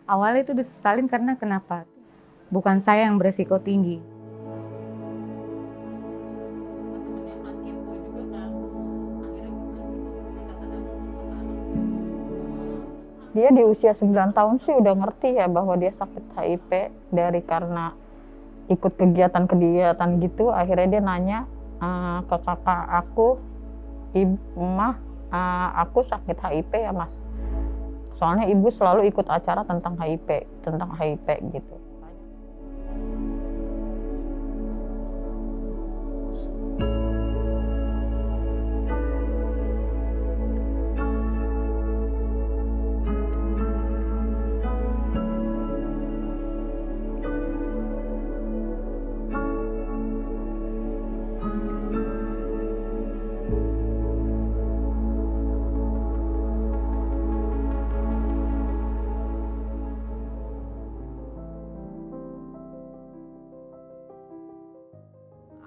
Awalnya itu disesalin karena kenapa? Bukan saya yang beresiko tinggi. Dia di usia 9 tahun sih udah ngerti ya bahwa dia sakit HIV dari karena ikut kegiatan-kegiatan gitu. Akhirnya dia nanya ke kakak aku, ibu, mah aku sakit HIV ya mas. Soalnya ibu selalu ikut acara tentang HIV gitu.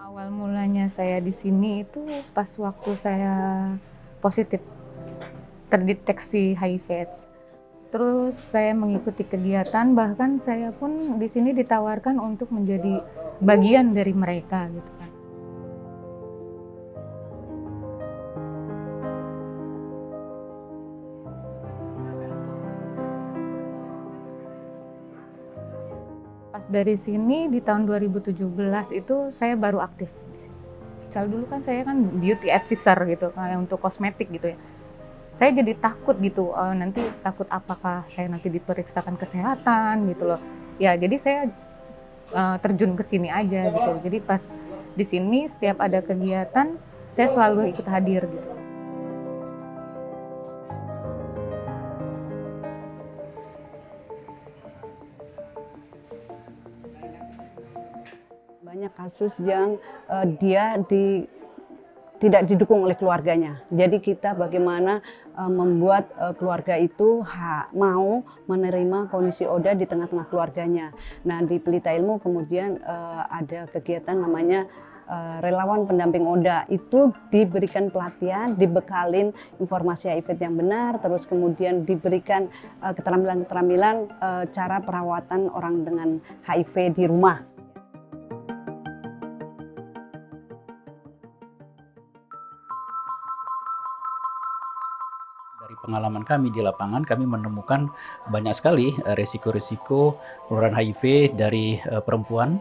Awal mulanya saya di sini itu pas waktu saya positif terdeteksi HIV/AIDS. Terus saya mengikuti kegiatan, bahkan saya pun di sini ditawarkan untuk menjadi bagian dari mereka gitu kan. Pas dari sini di tahun 2017 itu saya baru aktif di sini. Misal dulu kan saya kan beauty advisor gitu, kayak untuk kosmetik gitu ya. Saya jadi takut gitu, nanti takut apakah saya nanti diperiksakan kesehatan gitu loh. Ya jadi saya terjun ke sini aja gitu. Jadi pas di sini setiap ada kegiatan saya selalu ikut hadir gitu. Banyak kasus yang tidak didukung oleh keluarganya. Jadi kita bagaimana membuat keluarga itu mau menerima kondisi ODA di tengah-tengah keluarganya. Nah di Pelita Ilmu kemudian ada kegiatan namanya relawan pendamping ODA. Itu diberikan pelatihan, dibekalin informasi HIV yang benar, terus kemudian diberikan keterampilan-keterampilan cara perawatan orang dengan HIV di rumah. Dari pengalaman kami di lapangan, kami menemukan banyak sekali resiko-resiko penularan HIV dari perempuan.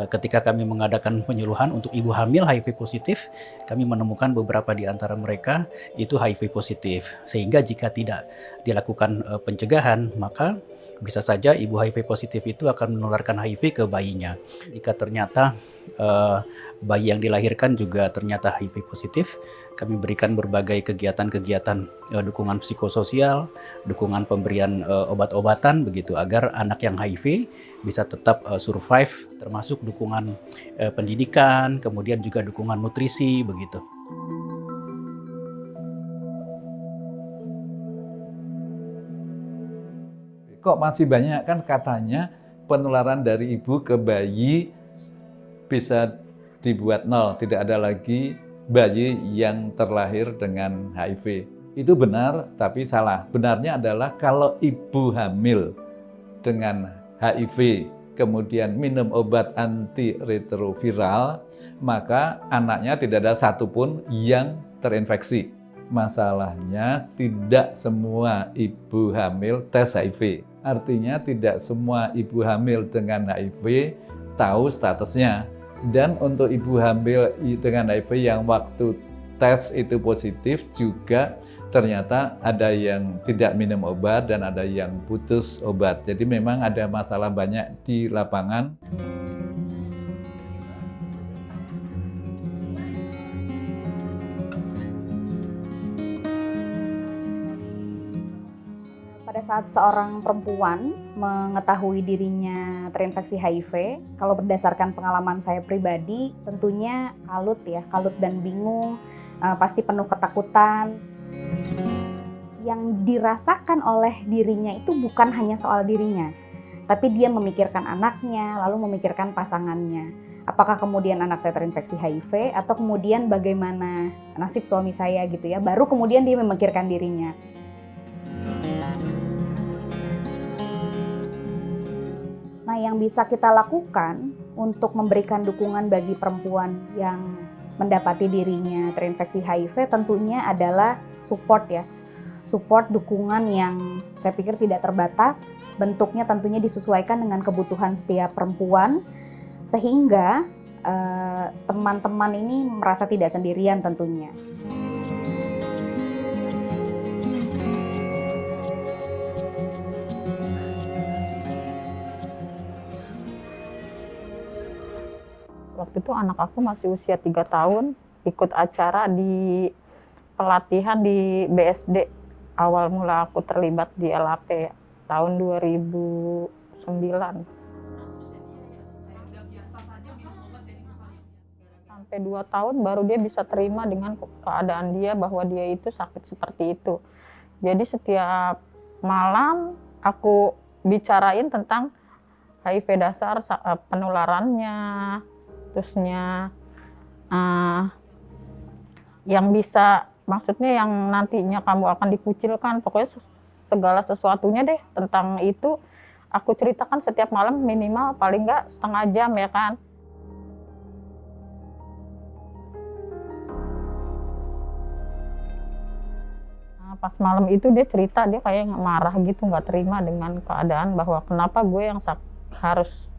Ketika kami mengadakan penyuluhan untuk ibu hamil HIV positif, kami menemukan beberapa di antara mereka itu HIV positif. Sehingga jika tidak dilakukan pencegahan, maka bisa saja ibu HIV positif itu akan menularkan HIV ke bayinya. Jika ternyata bayi yang dilahirkan juga ternyata HIV positif, kami berikan berbagai kegiatan-kegiatan dukungan psikososial, dukungan pemberian obat-obatan begitu agar anak yang HIV bisa tetap survive, termasuk dukungan pendidikan, kemudian juga dukungan nutrisi begitu. Kok masih banyak kan katanya penularan dari ibu ke bayi bisa dibuat nol, tidak ada lagi bayi yang terlahir dengan HIV. Itu benar, tapi salah. Benarnya adalah kalau ibu hamil dengan HIV, kemudian minum obat antiretroviral, maka anaknya tidak ada satupun yang terinfeksi. Masalahnya tidak semua ibu hamil tes HIV. Artinya tidak semua ibu hamil dengan HIV tahu statusnya. Dan untuk ibu hamil dengan HIV yang waktu tes itu positif juga ternyata ada yang tidak minum obat dan ada yang putus obat. Jadi memang ada masalah banyak di lapangan. Pada saat seorang perempuan mengetahui dirinya terinfeksi HIV, kalau berdasarkan pengalaman saya pribadi, tentunya kalut dan bingung, pasti penuh ketakutan. Yang dirasakan oleh dirinya itu bukan hanya soal dirinya, tapi dia memikirkan anaknya, lalu memikirkan pasangannya. Apakah kemudian anak saya terinfeksi HIV, atau kemudian bagaimana nasib suami saya gitu ya, baru kemudian dia memikirkan dirinya. Nah, yang bisa kita lakukan untuk memberikan dukungan bagi perempuan yang mendapati dirinya terinfeksi HIV tentunya adalah support ya. Support, dukungan yang saya pikir tidak terbatas, bentuknya tentunya disesuaikan dengan kebutuhan setiap perempuan, sehingga teman-teman ini merasa tidak sendirian tentunya. Waktu itu anak aku masih usia 3 tahun, ikut acara di pelatihan di BSD. Awal mula aku terlibat di LAP tahun 2009. Sampai 2 tahun baru dia bisa terima dengan keadaan dia bahwa dia itu sakit seperti itu. Jadi setiap malam aku bicarain tentang HIV dasar, penularannya, terusnya yang bisa, maksudnya yang nantinya kamu akan dikucilkan, pokoknya segala sesuatunya deh tentang itu aku ceritakan setiap malam minimal paling nggak setengah jam ya kan. Nah, pas malam itu dia cerita, dia kayak marah gitu, nggak terima dengan keadaan bahwa kenapa gue yang harus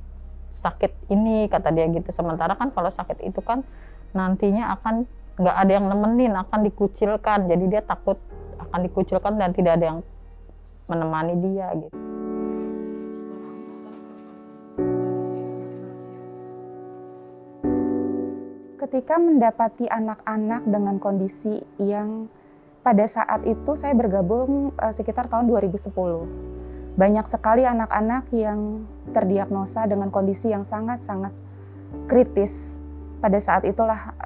sakit ini, kata dia gitu. Sementara kan kalau sakit itu kan nantinya akan nggak ada yang nemenin, akan dikucilkan. Jadi dia takut akan dikucilkan dan tidak ada yang menemani dia gitu. Ketika mendapati anak-anak dengan kondisi yang pada saat itu saya bergabung sekitar tahun 2010. Banyak sekali anak-anak yang terdiagnosa dengan kondisi yang sangat-sangat kritis. Pada saat itulah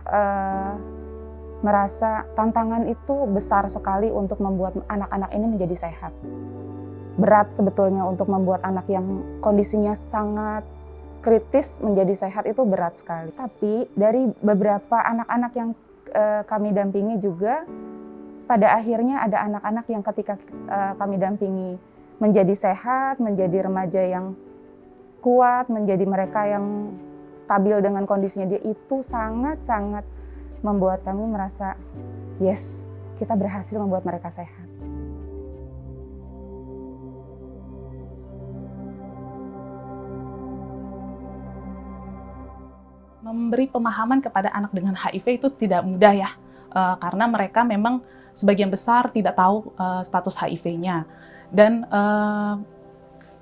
merasa tantangan itu besar sekali untuk membuat anak-anak ini menjadi sehat. Berat sebetulnya untuk membuat anak yang kondisinya sangat kritis menjadi sehat, itu berat sekali. Tapi dari beberapa anak-anak yang kami dampingi juga, pada akhirnya ada anak-anak yang ketika kami dampingi menjadi sehat, menjadi remaja yang kuat, menjadi mereka yang stabil dengan kondisinya dia, itu sangat-sangat membuat kami merasa, yes, kita berhasil membuat mereka sehat. Memberi pemahaman kepada anak dengan HIV itu tidak mudah ya, karena mereka memang sebagian besar tidak tahu status HIV-nya. Dan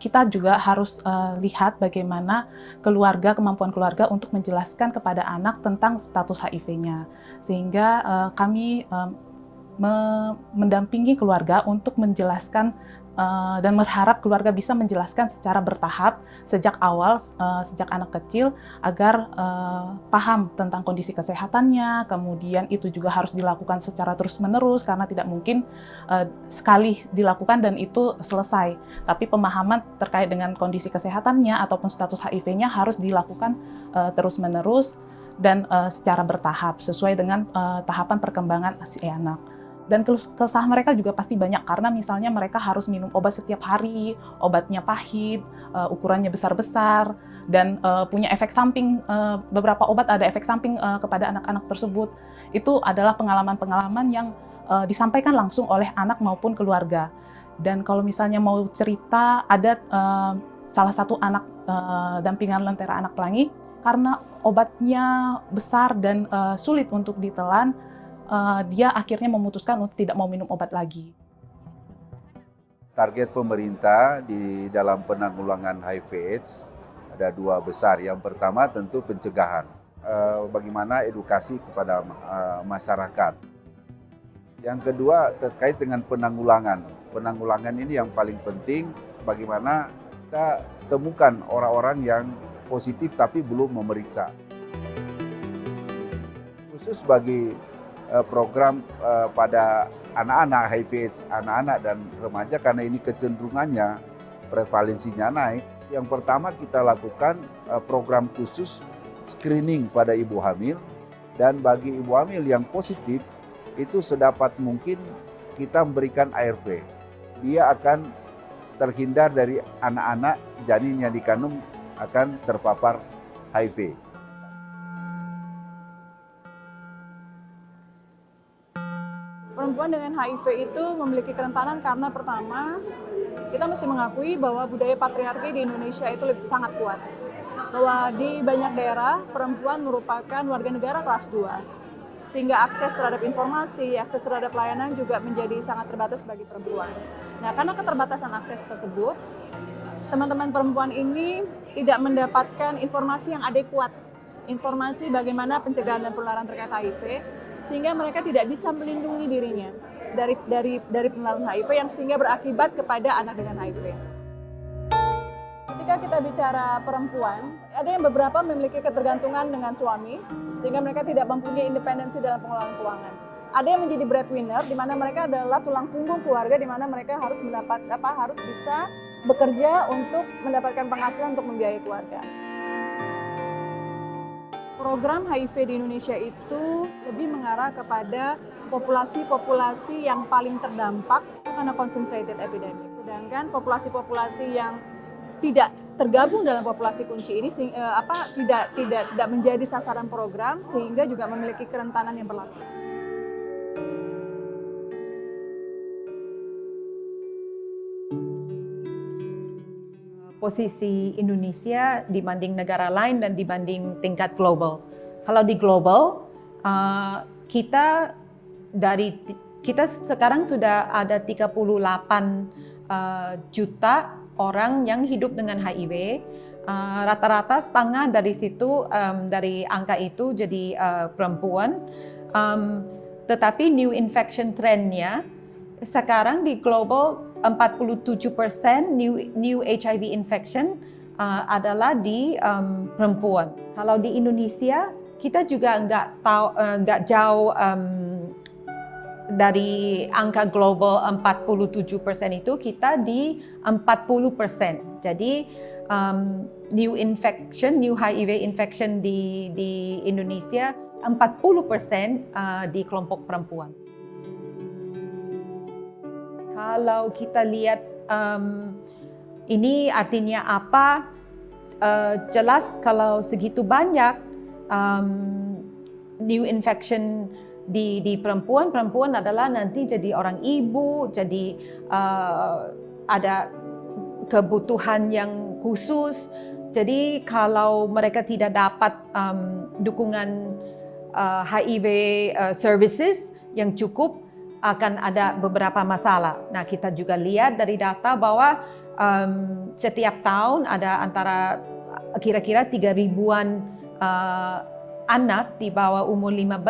kita juga harus lihat bagaimana kemampuan keluarga untuk menjelaskan kepada anak tentang status HIV-nya. Sehingga kami mendampingi keluarga untuk menjelaskan dan berharap keluarga bisa menjelaskan secara bertahap sejak awal, sejak anak kecil, agar paham tentang kondisi kesehatannya. Kemudian itu juga harus dilakukan secara terus-menerus, karena tidak mungkin sekali dilakukan dan itu selesai. Tapi pemahaman terkait dengan kondisi kesehatannya ataupun status HIV-nya harus dilakukan terus-menerus dan secara bertahap, sesuai dengan tahapan perkembangan si anak. Dan kesah mereka juga pasti banyak, karena misalnya mereka harus minum obat setiap hari, obatnya pahit, ukurannya besar-besar, dan punya efek samping, beberapa obat ada efek samping kepada anak-anak tersebut. Itu adalah pengalaman-pengalaman yang disampaikan langsung oleh anak maupun keluarga. Dan kalau misalnya mau cerita, ada salah satu anak dampingan Lentera Anak Pelangi, karena obatnya besar dan sulit untuk ditelan, dia akhirnya memutuskan untuk tidak mau minum obat lagi. Target pemerintah di dalam penanggulangan HIV/AIDS ada 2 besar. Yang pertama tentu pencegahan, bagaimana edukasi kepada masyarakat. Yang kedua terkait dengan penanggulangan. Penanggulangan ini yang paling penting, bagaimana kita temukan orang-orang yang positif tapi belum memeriksa. Khusus bagi program pada anak-anak HIV/AIDS, anak-anak dan remaja, karena ini kecenderungannya prevalensinya naik. Yang pertama kita lakukan program khusus screening pada ibu hamil, dan bagi ibu hamil yang positif itu sedapat mungkin kita memberikan ARV. Dia akan terhindar dari anak-anak janin yang dikandung akan terpapar HIV. Perempuan dengan HIV itu memiliki kerentanan karena pertama, kita mesti mengakui bahwa budaya patriarki di Indonesia itu sangat kuat. Bahwa di banyak daerah, perempuan merupakan warga negara kelas 2. Sehingga akses terhadap informasi, akses terhadap pelayanan juga menjadi sangat terbatas bagi perempuan. Nah, karena keterbatasan akses tersebut, teman-teman perempuan ini tidak mendapatkan informasi yang adekuat. Informasi bagaimana pencegahan dan penularan terkait HIV, sehingga mereka tidak bisa melindungi dirinya dari penularan HIV yang sehingga berakibat kepada anak dengan HIV. Ketika kita bicara perempuan, ada yang beberapa memiliki ketergantungan dengan suami, sehingga mereka tidak mempunyai independensi dalam pengelolaan keuangan. Ada yang menjadi breadwinner, di mana mereka adalah tulang punggung keluarga, di mana mereka harus harus bisa bekerja untuk mendapatkan penghasilan untuk membiayai keluarga. Program HIV di Indonesia itu lebih mengarah kepada populasi-populasi yang paling terdampak karena concentrated epidemic. Sedangkan populasi-populasi yang tidak tergabung dalam populasi kunci ini tidak menjadi sasaran program sehingga juga memiliki kerentanan yang berlapis. Posisi Indonesia dibanding negara lain dan dibanding tingkat global. Kalau di global, kita sekarang sudah ada 38 juta orang yang hidup dengan HIV. Rata-rata setengah dari situ, dari angka itu jadi perempuan. Tetapi new infection trendnya sekarang di global 47% new HIV infection adalah di perempuan. Kalau di Indonesia kita juga nggak jauh dari angka global 47% itu, kita di 40%. Jadi new HIV infection di Indonesia 40% di kelompok perempuan. Kalau kita lihat ini artinya apa, jelas kalau segitu banyak new infection di perempuan adalah nanti jadi orang ibu, jadi ada kebutuhan yang khusus. Jadi kalau mereka tidak dapat dukungan HIV services yang cukup, akan ada beberapa masalah. Nah, kita juga lihat dari data bahwa setiap tahun ada antara kira-kira 3.000-an anak di bawah umur 15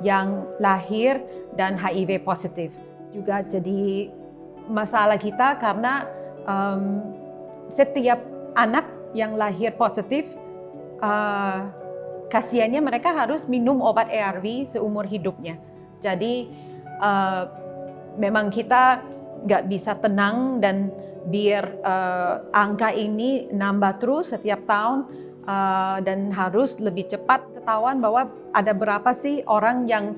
yang lahir dan HIV positif. Juga jadi masalah kita karena setiap anak yang lahir positif, kasihannya mereka harus minum obat ARV seumur hidupnya. Jadi memang kita nggak bisa tenang dan biar angka ini nambah terus setiap tahun dan harus lebih cepat ketahuan bahwa ada berapa sih orang yang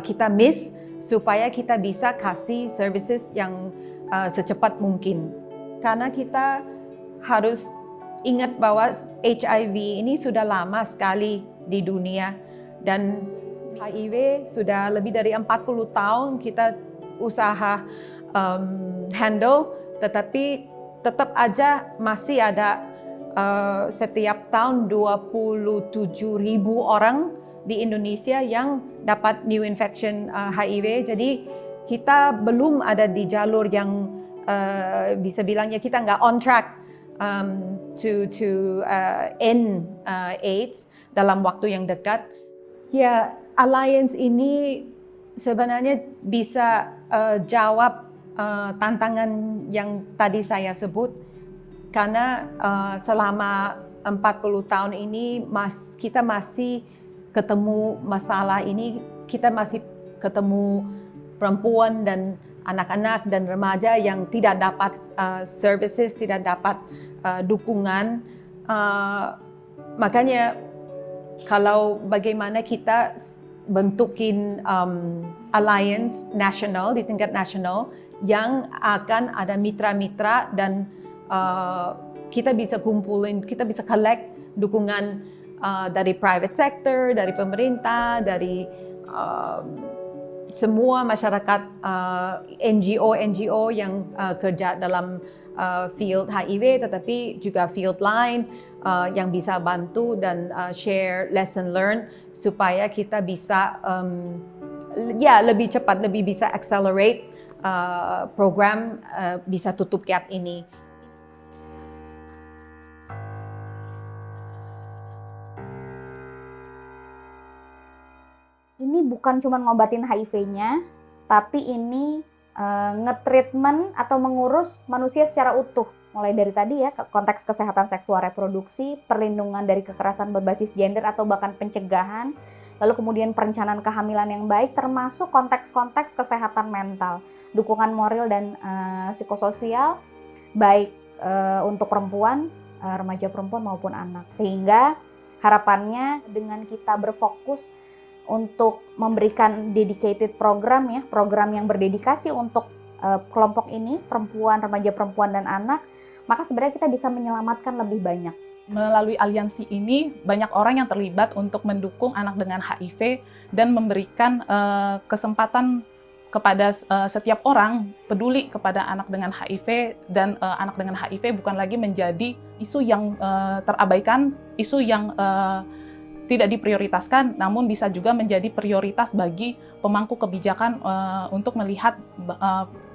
kita miss supaya kita bisa kasih services yang secepat mungkin. Karena kita harus ingat bahwa HIV ini sudah lama sekali di dunia dan HIV sudah lebih dari 40 tahun kita usaha handle, tetapi tetap aja masih ada setiap tahun 27.000 orang di Indonesia yang dapat new infection HIV. Jadi kita belum ada di jalur yang bisa bilangnya kita nggak on track to end AIDS dalam waktu yang dekat. Ya, Alliance ini sebenarnya bisa jawab tantangan yang tadi saya sebut, karena selama 40 tahun ini kita masih ketemu masalah ini, kita masih ketemu perempuan dan anak-anak dan remaja yang tidak dapat services, tidak dapat dukungan. Makanya kalau bagaimana kita bentukin alliance nasional di tingkat nasional yang akan ada mitra-mitra dan kita bisa kumpulin, kita bisa collect dukungan dari private sector, dari pemerintah, dari semua masyarakat NGO yang kerja dalam field HIV, tetapi juga field lain yang bisa bantu dan share lesson learned supaya kita bisa lebih cepat, lebih bisa accelerate program bisa tutup gap ini. Ini bukan cuma ngobatin HIV-nya, tapi ini nge-treatment atau mengurus manusia secara utuh. Mulai dari tadi ya, konteks kesehatan seksual reproduksi, perlindungan dari kekerasan berbasis gender atau bahkan pencegahan, lalu kemudian perencanaan kehamilan yang baik, termasuk konteks-konteks kesehatan mental, dukungan moral dan psikososial, baik untuk perempuan, remaja perempuan maupun anak. Sehingga harapannya dengan kita berfokus untuk memberikan dedicated program ya, program yang berdedikasi untuk kelompok ini, perempuan, remaja perempuan dan anak, maka sebenarnya kita bisa menyelamatkan lebih banyak. Melalui aliansi ini, banyak orang yang terlibat untuk mendukung anak dengan HIV dan memberikan kesempatan kepada setiap orang peduli kepada anak dengan HIV, dan anak dengan HIV bukan lagi menjadi isu yang terabaikan, isu yang tidak diprioritaskan, namun bisa juga menjadi prioritas bagi pemangku kebijakan untuk melihat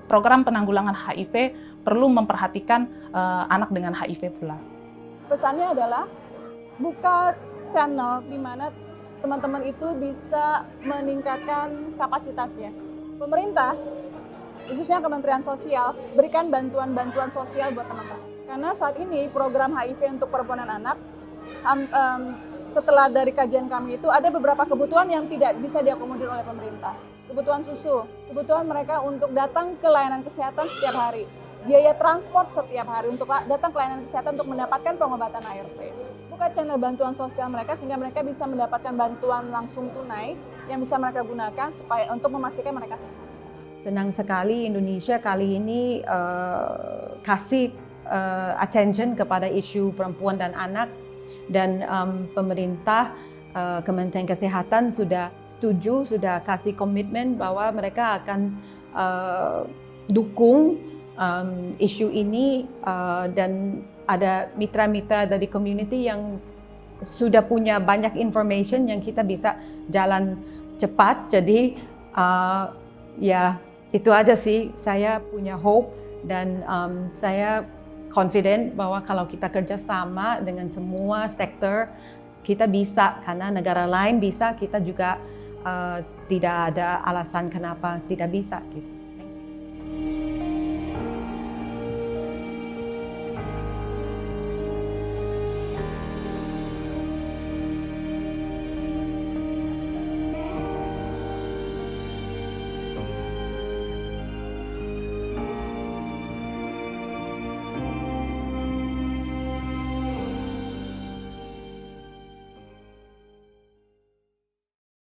program penanggulangan HIV perlu memperhatikan anak dengan HIV pula. Pesannya adalah buka channel di mana teman-teman itu bisa meningkatkan kapasitasnya. Pemerintah, khususnya Kementerian Sosial, berikan bantuan-bantuan sosial buat teman-teman. Karena saat ini program HIV untuk perempuan dan anak, setelah dari kajian kami itu ada beberapa kebutuhan yang tidak bisa diakomodir oleh pemerintah. Kebutuhan susu, kebutuhan mereka untuk datang ke layanan kesehatan setiap hari, biaya transport setiap hari untuk datang ke layanan kesehatan untuk mendapatkan pengobatan ARV. Buka channel bantuan sosial mereka sehingga mereka bisa mendapatkan bantuan langsung tunai yang bisa mereka gunakan supaya untuk memastikan mereka sehat. Senang sekali Indonesia kali ini kasih attention kepada isu perempuan dan anak. Dan pemerintah, Kementerian Kesehatan sudah setuju, sudah kasih komitmen bahwa mereka akan dukung isu ini, dan ada mitra-mitra dari community yang sudah punya banyak information yang kita bisa jalan cepat. Jadi ya itu aja sih, saya punya hope dan saya confident bahwa kalau kita kerjasama dengan semua sektor, kita bisa, karena negara lain bisa, kita juga tidak ada alasan kenapa tidak bisa gitu.